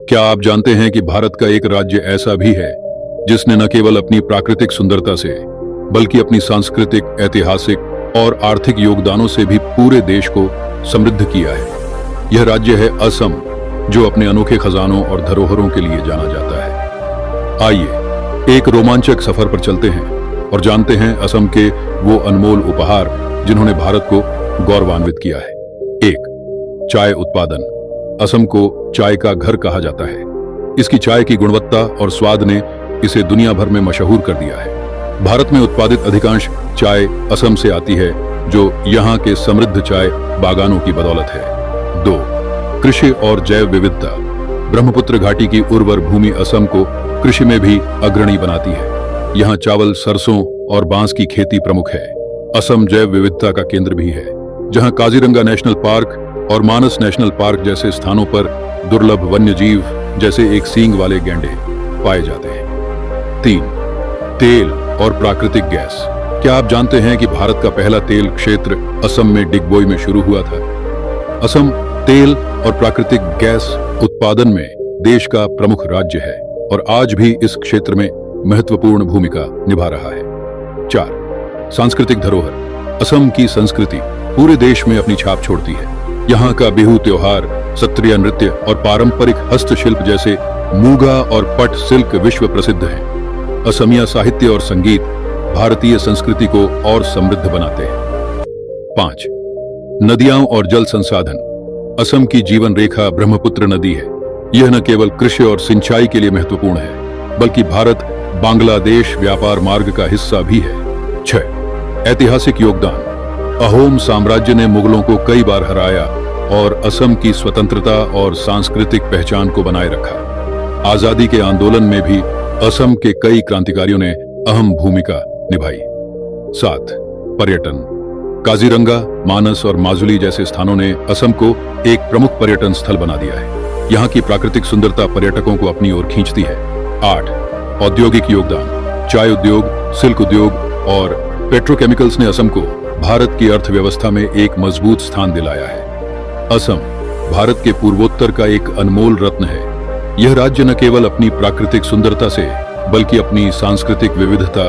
क्या आप जानते हैं कि भारत का एक राज्य ऐसा भी है जिसने न केवल अपनी प्राकृतिक सुंदरता से बल्कि अपनी सांस्कृतिक, ऐतिहासिक और आर्थिक योगदानों से भी पूरे देश को समृद्ध किया है। यह राज्य है असम, जो अपने अनोखे खजानों और धरोहरों के लिए जाना जाता है। आइए एक रोमांचक सफर पर चलते हैं और जानते हैं असम के वो अनमोल उपहार जिन्होंने भारत को गौरवान्वित किया है। 1. चाय उत्पादन। असम को चाय का घर कहा जाता है। इसकी चाय की गुणवत्ता और स्वाद ने इसे दुनिया भर में मशहूर कर दिया है। भारत में उत्पादित अधिकांश चाय असम से आती है, जो यहाँ के समृद्ध चाय बागानों की बदौलत है। 2. कृषि और जैव विविधता। ब्रह्मपुत्र घाटी की उर्वर भूमि असम को कृषि में भी अग्रणी बनाती है। यहाँ चावल, सरसों और बांस की खेती प्रमुख है। असम जैव विविधता का केंद्र भी है, जहाँ काजीरंगा नेशनल पार्क और मानस नेशनल पार्क जैसे स्थानों पर दुर्लभ वन्य जीव जैसे एक सींग वाले गैंडे पाए जाते हैं। 3. तेल और प्राकृतिक गैस। क्या आप जानते हैं कि भारत का पहला तेल क्षेत्र असम में डिगबोई में शुरू हुआ था? असम तेल और प्राकृतिक गैस उत्पादन में देश का प्रमुख राज्य है और आज भी इस क्षेत्र में महत्वपूर्ण भूमिका निभा रहा है। 4. सांस्कृतिक धरोहर। असम की संस्कृति पूरे देश में अपनी छाप छोड़ती है। यहाँ का बिहू त्योहार, सत्रिया नृत्य और पारंपरिक हस्तशिल्प जैसे मूगा और पट सिल्क विश्व प्रसिद्ध हैं। असमिया साहित्य और संगीत भारतीय संस्कृति को और समृद्ध बनाते हैं। 5. नदियां और जल संसाधन। असम की जीवन रेखा ब्रह्मपुत्र नदी है। यह न केवल कृषि और सिंचाई के लिए महत्वपूर्ण है, बल्कि भारत बांग्लादेश व्यापार मार्ग का हिस्सा भी है। 6. ऐतिहासिक योगदान। अहोम साम्राज्य ने मुगलों को कई बार हराया और असम की स्वतंत्रता और सांस्कृतिक पहचान को बनाए रखा। आजादी के आंदोलन में भी असम के कई क्रांतिकारियों ने अहम भूमिका निभाई। 7. पर्यटन। काजीरंगा, मानस और माजुली जैसे स्थानों ने असम को एक प्रमुख पर्यटन स्थल बना दिया है। यहाँ की प्राकृतिक सुंदरता पर्यटकों को अपनी ओर खींचती है। 8. औद्योगिक योगदान। चाय उद्योग, सिल्क उद्योग और पेट्रोकेमिकल्स ने असम को भारत की अर्थव्यवस्था में एक मजबूत स्थान दिलाया है। असम भारत के पूर्वोत्तर का एक अनमोल रत्न है। यह राज्य न केवल अपनी प्राकृतिक सुंदरता से बल्कि अपनी सांस्कृतिक विविधता,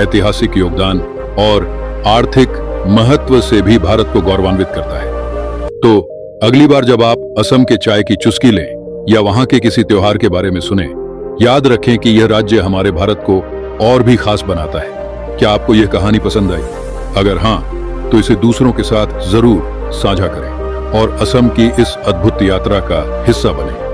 ऐतिहासिक योगदान और आर्थिक महत्व से भी भारत को गौरवान्वित करता है। तो अगली बार जब आप असम के चाय की चुस्की लें या वहां के किसी त्योहार के बारे में सुने, याद रखें कि यह राज्य हमारे भारत को और भी खास बनाता है। क्या आपको यह कहानी पसंद आई? अगर हाँ, तो इसे दूसरों के साथ जरूर साझा करें और असम की इस अद्भुत यात्रा का हिस्सा बनें।